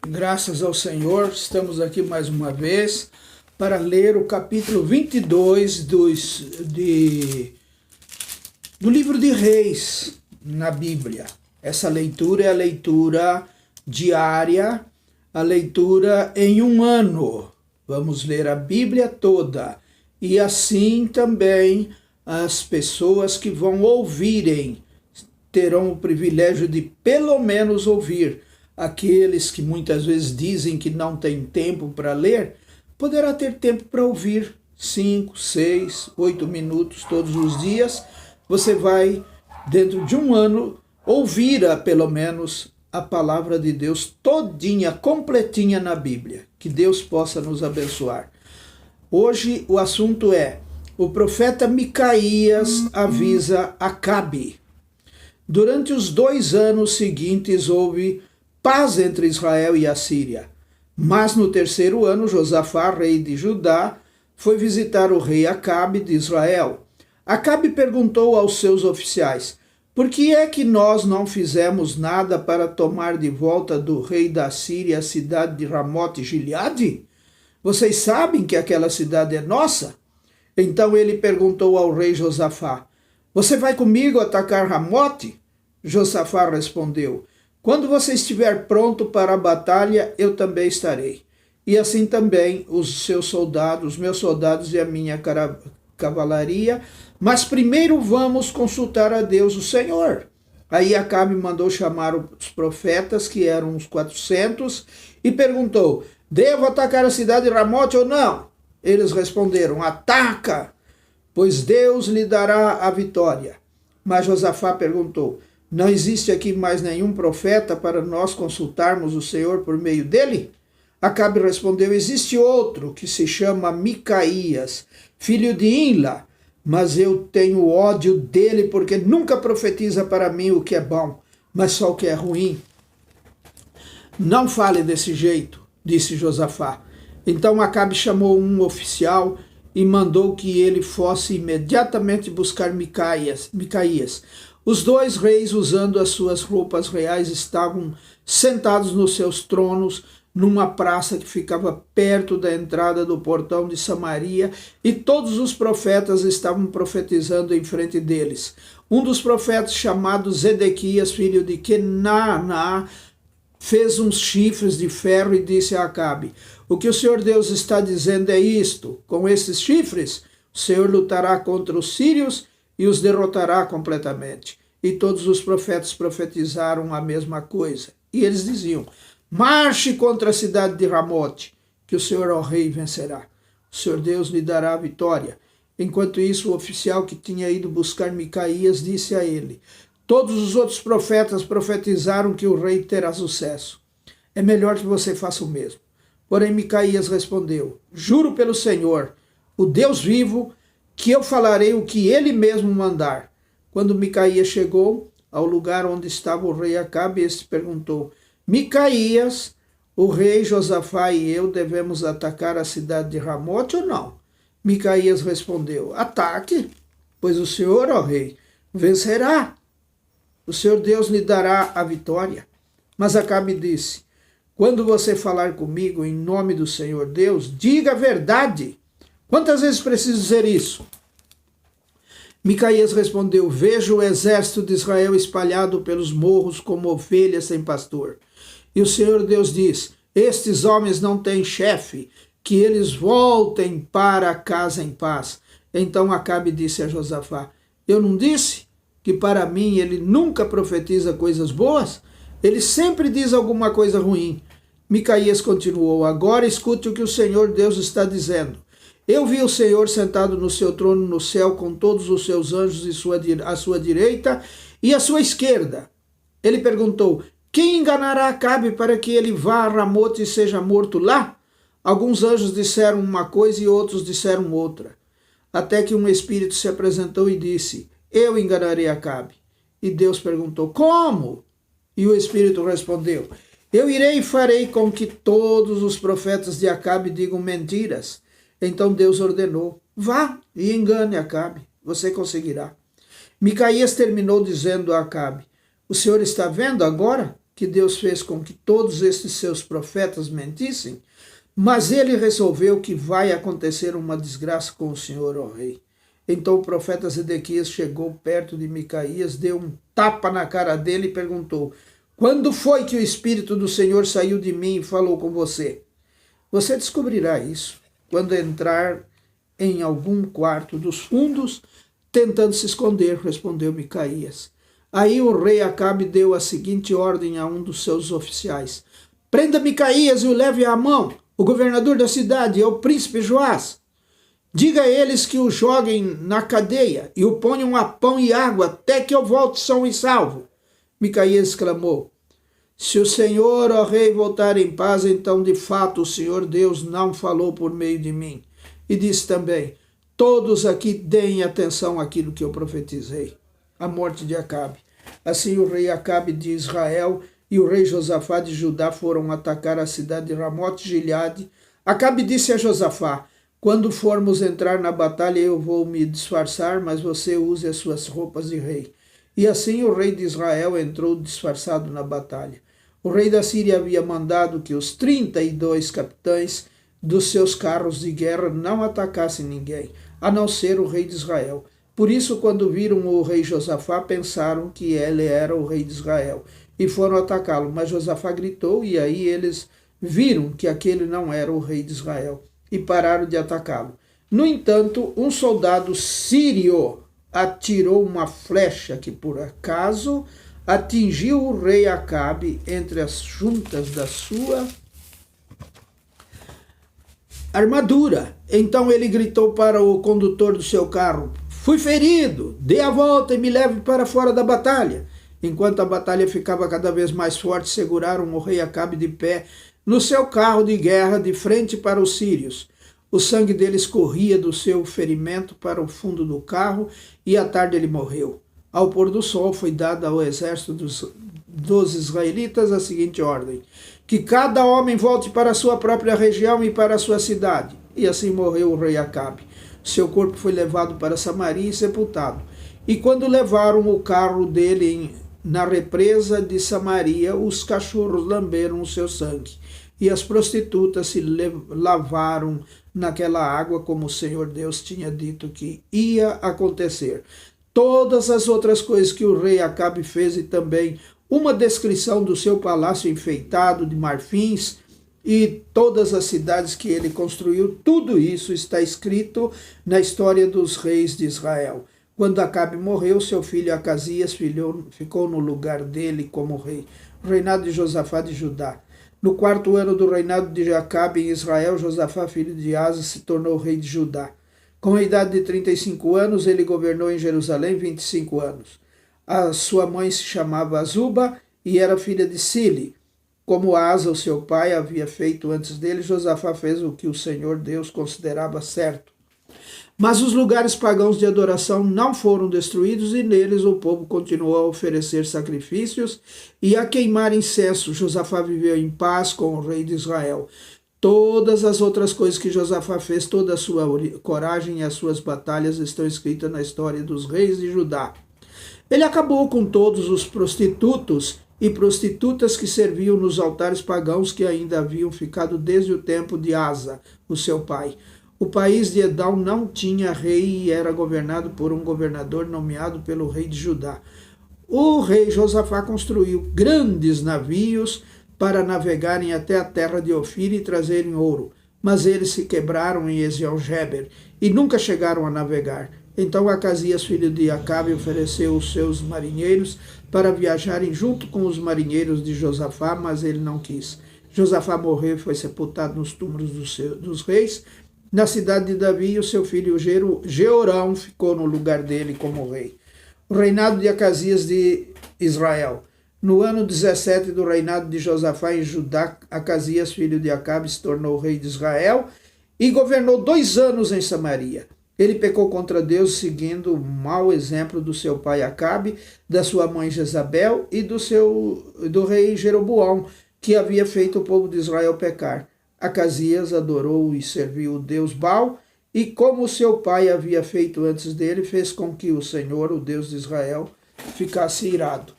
Graças ao Senhor, estamos aqui mais uma vez para ler o capítulo 22 do livro de Reis na Bíblia. Essa leitura é a leitura diária, a leitura em um ano. Vamos ler a Bíblia toda e assim também as pessoas que vão ouvirem terão o privilégio de pelo menos ouvir. Aqueles que muitas vezes dizem que não tem tempo para ler, poderá ter tempo para ouvir 5, 6, 8 minutos todos os dias. Você vai, dentro de um ano, ouvir pelo menos a palavra de Deus todinha, completinha na Bíblia. Que Deus possa nos abençoar. Hoje o assunto é: o profeta Micaías avisa Acabe. Durante os 2 anos seguintes houve paz entre Israel e a Síria. Mas no 3º ano, Josafá, rei de Judá, foi visitar o rei Acabe de Israel. Acabe perguntou aos seus oficiais: por que é que nós não fizemos nada para tomar de volta do rei da Síria a cidade de Ramote Gileade? Vocês sabem que aquela cidade é nossa? Então ele perguntou ao rei Josafá: você vai comigo atacar Ramote? Josafá respondeu: quando você estiver pronto para a batalha, eu também estarei. E assim também os meus soldados e a minha cavalaria. Mas primeiro vamos consultar a Deus, o Senhor. Aí Acabe mandou chamar os profetas, que eram uns 400, e perguntou: devo atacar a cidade de Ramote ou não? Eles responderam: ataca, pois Deus lhe dará a vitória. Mas Josafá perguntou: não existe aqui mais nenhum profeta para nós consultarmos o Senhor por meio dele? Acabe respondeu: existe outro que se chama Micaías, filho de Imla, mas eu tenho ódio dele porque nunca profetiza para mim o que é bom, mas só o que é ruim. Não fale desse jeito, disse Josafá. Então Acabe chamou um oficial e mandou que ele fosse imediatamente buscar Micaías. Os 2 reis, usando as suas roupas reais, estavam sentados nos seus tronos numa praça que ficava perto da entrada do portão de Samaria, e todos os profetas estavam profetizando em frente deles. Um dos profetas, chamado Zedequias, filho de Kenaná, fez uns chifres de ferro e disse a Acabe: o que o Senhor Deus está dizendo é isto: com esses chifres o Senhor lutará contra os sírios e os derrotará completamente. E todos os profetas profetizaram a mesma coisa. E eles diziam: marche contra a cidade de Ramote, que o Senhor, ó rei, vencerá. O Senhor Deus lhe dará a vitória. Enquanto isso, o oficial que tinha ido buscar Micaías disse a ele: todos os outros profetas profetizaram que o rei terá sucesso. É melhor que você faça o mesmo. Porém, Micaías respondeu: juro pelo Senhor, o Deus vivo, que eu falarei o que ele mesmo mandar. Quando Micaías chegou ao lugar onde estava o rei Acabe, este perguntou: Micaías, o rei Josafá e eu devemos atacar a cidade de Ramote ou não? Micaías respondeu: ataque, pois o Senhor, ó rei, vencerá. O Senhor Deus lhe dará a vitória. Mas Acabe disse: quando você falar comigo em nome do Senhor Deus, diga a verdade. Quantas vezes preciso dizer isso? Micaías respondeu: vejo o exército de Israel espalhado pelos morros como ovelhas sem pastor. E o Senhor Deus diz: estes homens não têm chefe, que eles voltem para casa em paz. Então Acabe disse a Josafá: eu não disse que para mim ele nunca profetiza coisas boas? Ele sempre diz alguma coisa ruim. Micaías continuou: agora escute o que o Senhor Deus está dizendo. Eu vi o Senhor sentado no seu trono no céu com todos os seus anjos à sua direita e à sua esquerda. Ele perguntou: quem enganará Acabe para que ele vá a Ramote e seja morto lá? Alguns anjos disseram uma coisa e outros disseram outra. Até que um espírito se apresentou e disse: eu enganarei Acabe. E Deus perguntou: como? E o espírito respondeu: eu irei e farei com que todos os profetas de Acabe digam mentiras. Então Deus ordenou: vá e engane Acabe, você conseguirá. Micaías terminou dizendo a Acabe: o senhor está vendo agora que Deus fez com que todos estes seus profetas mentissem? Mas ele resolveu que vai acontecer uma desgraça com o Senhor, ó rei. Então o profeta Zedequias chegou perto de Micaías, deu um tapa na cara dele e perguntou: quando foi que o Espírito do Senhor saiu de mim e falou com você? Você descobrirá isso quando entrar em algum quarto dos fundos, tentando se esconder, respondeu Micaías. Aí o rei Acabe deu a seguinte ordem a um dos seus oficiais: prenda Micaías e o leve a Amon, o governador da cidade, e ao príncipe Joás. Diga a eles que o joguem na cadeia e o ponham a pão e água até que eu volte são e salvo. Micaías exclamou: se o Senhor, ó rei, voltar em paz, então de fato o Senhor Deus não falou por meio de mim. E disse também: todos aqui deem atenção àquilo que eu profetizei. A morte de Acabe. Assim o rei Acabe de Israel e o rei Josafá de Judá foram atacar a cidade de Ramote Gileade. Acabe disse a Josafá: quando formos entrar na batalha eu vou me disfarçar, mas você use as suas roupas de rei. E assim o rei de Israel entrou disfarçado na batalha. O rei da Síria havia mandado que os 32 capitães dos seus carros de guerra não atacassem ninguém, a não ser o rei de Israel. Por isso, quando viram o rei Josafá, pensaram que ele era o rei de Israel e foram atacá-lo. Mas Josafá gritou e aí eles viram que aquele não era o rei de Israel e pararam de atacá-lo. No entanto, um soldado sírio atirou uma flecha que, por acaso, atingiu o rei Acabe entre as juntas da sua armadura. Então ele gritou para o condutor do seu carro: fui ferido, dê a volta e me leve para fora da batalha. Enquanto a batalha ficava cada vez mais forte, seguraram o rei Acabe de pé no seu carro de guerra de frente para os sírios. O sangue dele escorria do seu ferimento para o fundo do carro e à tarde ele morreu. Ao pôr do sol foi dada ao exército dos israelitas a seguinte ordem: que cada homem volte para a sua própria região e para a sua cidade. E assim morreu o rei Acabe. Seu corpo foi levado para Samaria e sepultado. E quando levaram o carro dele na represa de Samaria, os cachorros lamberam o seu sangue. E as prostitutas se lavaram naquela água, como o Senhor Deus tinha dito que ia acontecer. Todas as outras coisas que o rei Acabe fez e também uma descrição do seu palácio enfeitado de marfins e todas as cidades que ele construiu, tudo isso está escrito na história dos reis de Israel. Quando Acabe morreu, seu filho Acasias ficou no lugar dele como rei. O reinado de Josafá de Judá. No 4º ano do reinado de Acabe em Israel, Josafá, filho de Asa, se tornou rei de Judá. Com a idade de 35 anos, ele governou em Jerusalém 25 anos. A sua mãe se chamava Azuba e era filha de Sili. Como Asa, o seu pai, havia feito antes dele, Josafá fez o que o Senhor Deus considerava certo. Mas os lugares pagãos de adoração não foram destruídos e neles o povo continuou a oferecer sacrifícios e a queimar incenso. Josafá viveu em paz com o rei de Israel. Todas as outras coisas que Josafá fez, toda a sua coragem e as suas batalhas estão escritas na história dos reis de Judá. Ele acabou com todos os prostitutos e prostitutas que serviam nos altares pagãos que ainda haviam ficado desde o tempo de Asa, o seu pai. O país de Edom não tinha rei e era governado por um governador nomeado pelo rei de Judá. O rei Josafá construiu grandes navios para navegarem até a terra de Ofir e trazerem ouro, mas eles se quebraram em Ezion-Geber e nunca chegaram a navegar. Então Acasias, filho de Acabe, ofereceu os seus marinheiros para viajarem junto com os marinheiros de Josafá, mas ele não quis. Josafá morreu e foi sepultado nos túmulos dos reis. Na cidade de Davi, o seu filho Jeorão ficou no lugar dele como rei. O reinado de Acasias de Israel. No ano 17 do reinado de Josafá em Judá, Acasias, filho de Acabe, se tornou rei de Israel e governou 2 anos em Samaria. Ele pecou contra Deus, seguindo o mau exemplo do seu pai Acabe, da sua mãe Jezabel e do rei Jeroboão, que havia feito o povo de Israel pecar. Acasias adorou e serviu o deus Baal, e como seu pai havia feito antes dele, fez com que o Senhor, o Deus de Israel, ficasse irado.